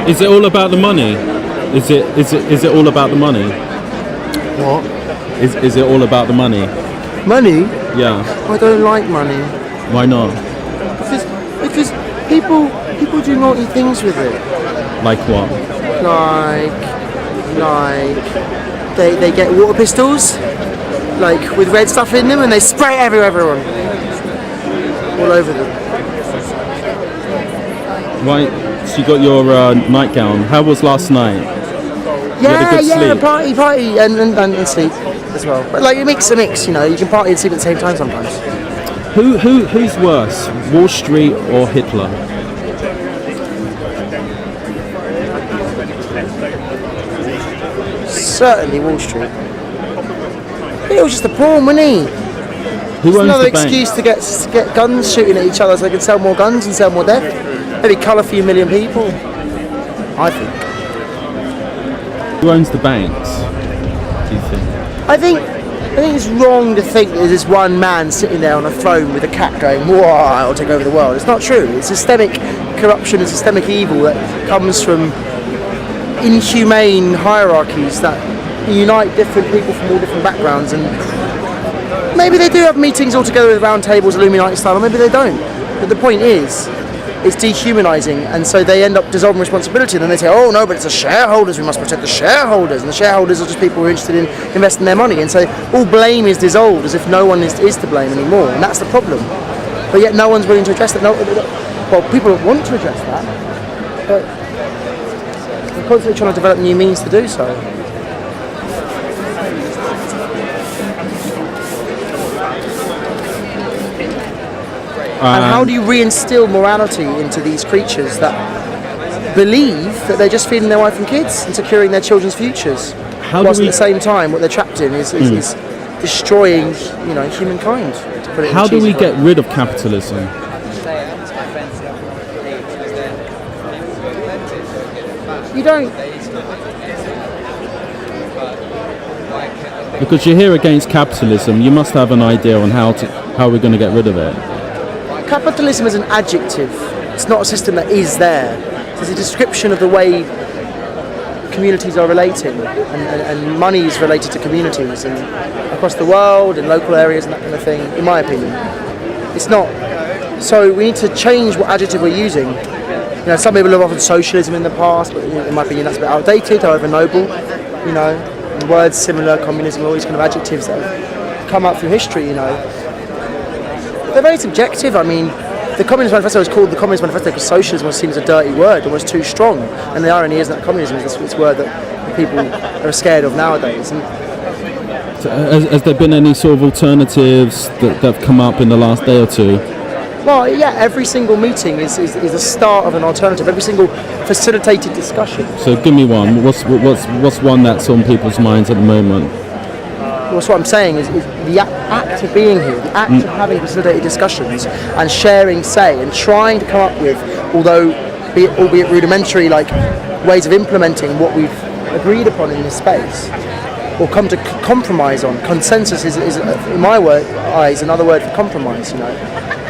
Is it all about the money? Is it all about the money? What? Is it all about the money? Money? Yeah. I don't like money. Why not? Because people do naughty things with it. Like what? Like they get water pistols, like with red stuff in them, and they spray it everyone, all over them. Right. So you got your nightgown. How was last night? Yeah, sleep? party, and sleep as well. But like it makes a mix, you know. You can party and sleep at the same time sometimes. Who's worse, Wall Street or Hitler? Certainly Wall Street. It was just a pawn, wasn't he? Who It's owns another the bank? excuse to get guns shooting at each other so they can sell more guns and sell more death. Maybe cull a few million people. I think. Who owns the banks? Do you think? I think it's wrong to think that there's one man sitting there on a throne with a cat going, "Whoa, I'll take over the world." It's not true. It's systemic corruption and systemic evil that comes from inhumane hierarchies that unite different people from all different backgrounds. And maybe they do have meetings all together with round tables, Illuminati style, or maybe they don't. But the point is, it's dehumanizing, and so they end up dissolving responsibility. And then they say, "Oh no, but it's the shareholders. We must protect the shareholders." And the shareholders are just people who are interested in investing their money. And so all blame is dissolved as if no one is to blame anymore. And that's the problem. But yet no one's willing to address that. Well, people want to address that, but we're constantly trying to develop new means to do so. And how do you reinstill morality into these creatures that believe that they're just feeding their wife and kids and securing their children's futures, whilst at the same time what they're trapped in is destroying, humankind. To put it in How do we cheesy get way. rid of capitalism? You don't. Because you're here against capitalism, you must have an idea on how we're going to get rid of it. Capitalism is an adjective. It's not a system that is there. It's a description of the way communities are relating, and money is related to communities and across the world and local areas and that kind of thing, in my opinion. It's not. So we need to change what adjective we're using. Some people have offered socialism in the past, but in my opinion that's a bit outdated, however noble. And words similar, communism, all these kind of adjectives that have come up through history, They're very subjective. I mean, the Communist Manifesto was called the Communist Manifesto because socialism was seen as a dirty word, almost too strong. And the irony is that communism is this word that people are scared of nowadays. And So has there been any sort of alternatives that have come up in the last day or two? well, yeah, every single meeting is the start of an alternative. Every single facilitated discussion. So give me one. What's one that's on people's minds at the moment? Well, what I'm saying is the act of being here, the act of having facilitated discussions and sharing say and trying to come up with, albeit rudimentary, like ways of implementing what we've agreed upon in this space, or come to compromise on. Consensus is in my eyes, another word for compromise.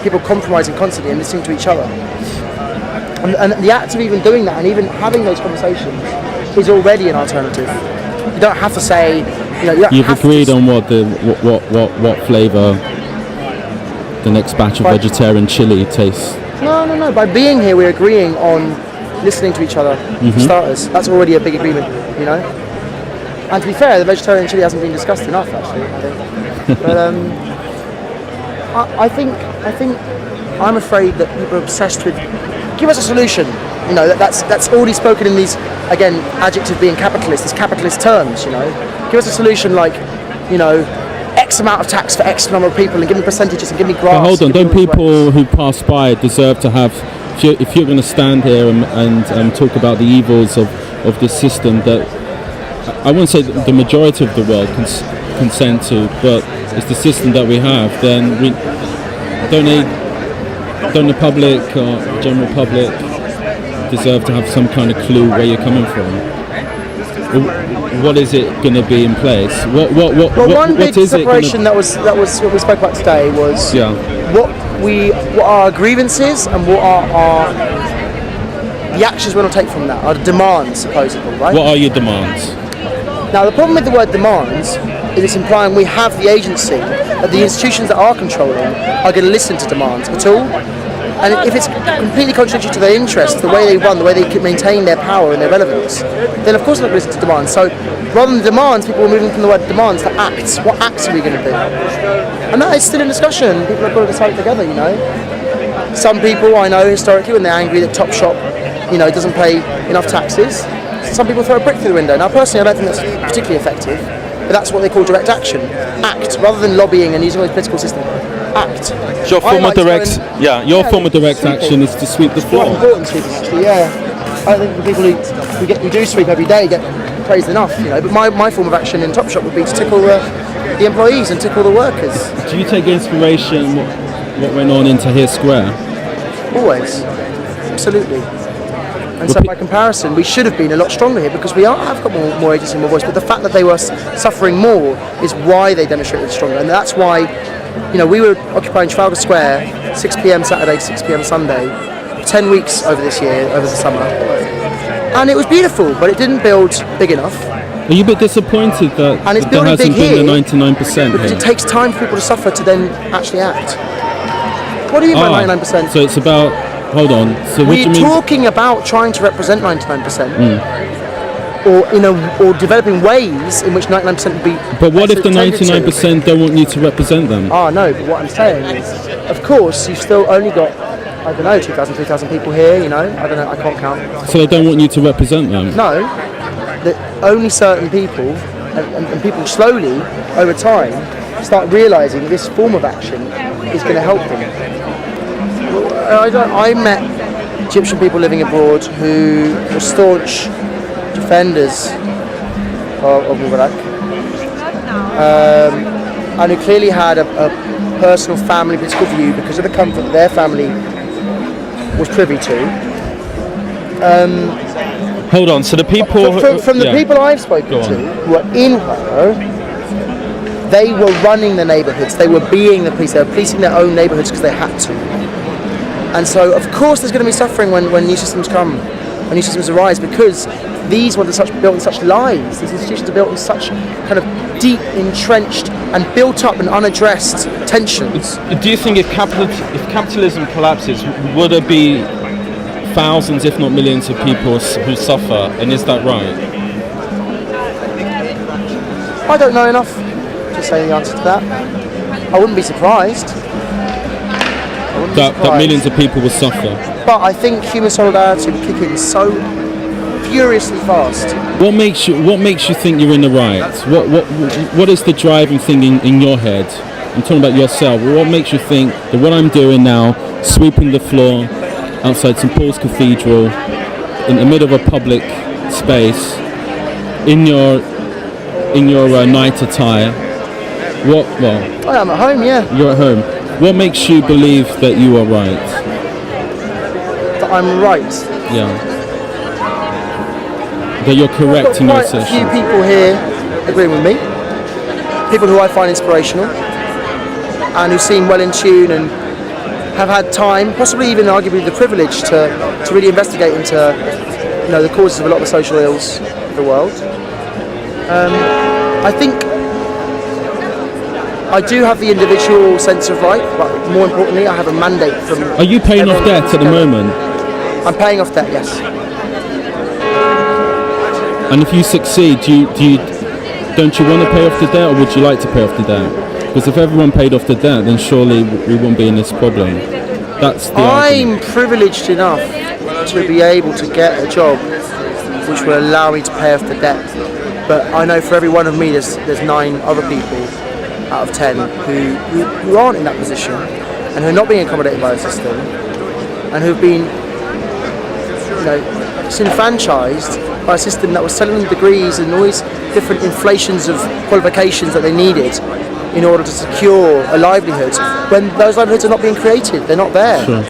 People compromising constantly and listening to each other. And the act of even doing that and even having those conversations is already an alternative. You don't have to say. You've agreed on what flavour the next batch of vegetarian chili tastes. No. By being here, we're agreeing on listening to each other. For starters, that's already a big agreement. And to be fair, the vegetarian chili hasn't been discussed enough, actually. I think. But I think I'm afraid that people are obsessed with give us a solution. That's already spoken in these, again, adjective being capitalist, these capitalist terms. Give us a solution like, X amount of tax for X number of people and give me percentages and give me graphs. But hold on, don't people who pass by deserve to have, if you're going to stand here and talk about the evils of this system that I wouldn't say that the majority of the world consent to, but it's the system that we have, then don't the public or general public deserve to have some kind of clue where you're coming from? What is it going to be in place? One big separation that was what we spoke about today was what our grievances and what are our the actions we're going to take from that are the demands, supposedly, right? What are your demands? Now, the problem with the word demands is it's implying we have the agency, that the institutions that are controlling are going to listen to demands at all. And if it's completely contradictory to their interests, the way they run, the way they maintain their power and their relevance, then of course they're not going to listen to demands. So rather than demands, people are moving from the word demands to acts. What acts are we going to do? And that is still in discussion. People have got to decide together, you know. Some people I know historically, when they're angry that Topshop, you know, doesn't pay enough taxes, some people throw a brick through the window. Now personally I don't think that's particularly effective, but that's what they call direct action. Act, rather than lobbying and using the political system. Act. Your former direct action is to sweep the floor. Quite important sweeping, actually, yeah. I think the people who do sweep every day get praised enough, you know. But my form of action in Topshop would be to tickle the employees and tickle the workers. Do you take inspiration what went on in Tahrir Square? Always, absolutely. And so by comparison, we should have been a lot stronger here because we have got more agency and more voice. But the fact that they were suffering more is why they demonstrated stronger, and that's why. You know, we were occupying Trafalgar Square 6 p.m. Saturday, 6 p.m. Sunday, 10 weeks over this year, over the summer. And it was beautiful, but it didn't build big enough. Are you a bit disappointed that and it's there hasn't been the 99%? Because it takes time for people to suffer to then actually act. What do you mean by 99%? So it's about, hold on. So we're talking about trying to represent 99%. Or developing ways in which 99% would be. But what if the 99% don't want you to represent them? Oh no, but what I'm saying is, of course, you've still only got, I don't know, 2,000, 3,000 people here, you know, I don't know, I can't count. So they don't want you to represent them? No, that only certain people, and people slowly, over time, start realising this form of action is going to help them. I met Egyptian people living abroad who were staunch defenders of Mubarak, and who clearly had a personal family political view because of the comfort that their family was privy to. Hold on, so the people... From the people I've spoken to who were in Cairo, they were running the neighbourhoods, they were being the police, they were policing their own neighbourhoods because they had to. And so of course there's going to be suffering when new systems come, when new systems arise, because these were built in such lies. These institutions are built in such kind of deep, entrenched, and built up and unaddressed tensions. Do you think if capitalism collapses, would there be thousands, if not millions, of people who suffer? And is that right? I don't know enough to say the answer to that. I wouldn't be surprised. That millions of people will suffer. But I think human solidarity will kick in so furiously fast. What makes you think you're in the right? What is the driving thing in your head? I'm talking about yourself. What makes you think that what I'm doing now, sweeping the floor outside St Paul's Cathedral, in the middle of a public space, in your night attire, I am at home, yeah. You're at home. What makes you believe that you are right? That I'm right? Yeah. That you're correct in your assertion. assertion. A few people here agreeing with me. People who I find inspirational and who seem well in tune and have had time, possibly even arguably the privilege to really investigate into the causes of a lot of the social ills of the world. I think I do have the individual sense of right, but more importantly, I have a mandate from. Are you paying off debt at the moment? I'm paying off debt, yes. And if you succeed, don't you want to pay off the debt, or would you like to pay off the debt? Because if everyone paid off the debt, then surely we won't be in this problem. That's the argument. I'm privileged enough to be able to get a job which will allow me to pay off the debt. But I know for every one of me, there's 9 other people out of 10 who aren't in that position and who are not being accommodated by the system and who've been disenfranchised by a system that was selling them degrees and all these different inflations of qualifications that they needed in order to secure a livelihood when those livelihoods are not being created, they're not there. Sure.